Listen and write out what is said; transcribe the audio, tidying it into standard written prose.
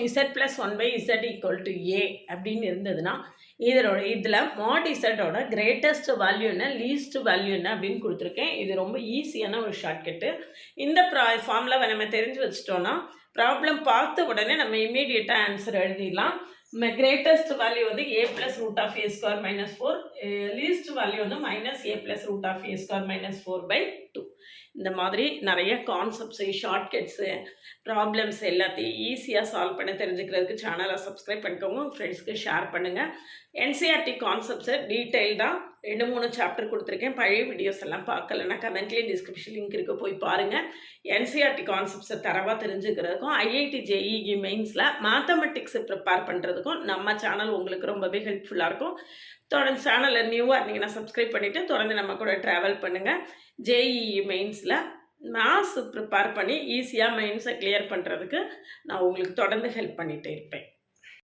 z plus 1 by z equal to a அப்படின்னு இருந்ததுன்னா இதில் mod zோட கிரேட்டஸ்ட் வேல்யூ என்ன, லீஸ்ட் வேல்யூ என்ன அப்படின்னு கொடுத்துருக்கேன். இது ரொம்ப ஈஸியான ஒரு ஷார்ட்கட்டு. இந்த ஃபார்முலாவை நம்ம தெரிஞ்சு வச்சிட்டோன்னா ப்ராப்ளம் பார்த்த உடனே நம்ம இமீடியட்டாக ஆன்சர் எழுதிடலாம். கிரேட்டஸ்ட் வேல்யூ வந்து a plus root of a square minus 4, least value வந்து minus a plus root of a square minus 4 by 2. இந்த மாதிரி நிறைய கான்செப்ட்ஸு, ஷார்ட்கட்ஸு, ப்ராப்ளம்ஸ் எல்லாத்தையும் ஈஸியாக சால்வ் பண்ண தெரிஞ்சுக்கிறதுக்கு சேனலை சப்ஸ்கிரைப் பண்ணிக்கோங்க, உங்கள் ஃப்ரெண்ட்ஸ்க்கு ஷேர் பண்ணுங்கள். என்சிஆர்டி கான்செப்ட்ஸை டீட்டெயில்டாக 2-3 சாப்டர் கொடுத்துருக்கேன். பழைய வீடியோஸ் எல்லாம் பார்க்கலன்னா கமெண்ட்லேயே டிஸ்கிரிப்ஷன் லிங்க் இருக்க போய் பாருங்கள். என்சிஆர்டி கான்செப்ட்ஸை தரவாக தெரிஞ்சுக்கிறதுக்கும் ஐஐடி ஜேஇஇ மெயின்ஸில் மேத்தமெட்டிக்ஸை ப்ரிப்பேர் பண்ணுறதுக்கும் நம்ம சேனல் உங்களுக்கு ரொம்பவே ஹெல்ப்ஃபுல்லாக இருக்கும். தொடர்ந்து சேனலில் நியூவாக இருந்தீங்கன்னா சப்ஸ்கிரைப் பண்ணிவிட்டு தொடர்ந்து நம்ம கூட ட்ராவல் பண்ணுங்கள். ஜேஇஇ மெயின்ஸில் மேத்ஸ் ப்ரிப்பேர் பண்ணி ஈஸியாக மெயின்ஸை கிளியர் பண்ணுறதுக்கு நான் உங்களுக்கு தொடர்ந்து ஹெல்ப் பண்ணிகிட்டே இருப்பேன்.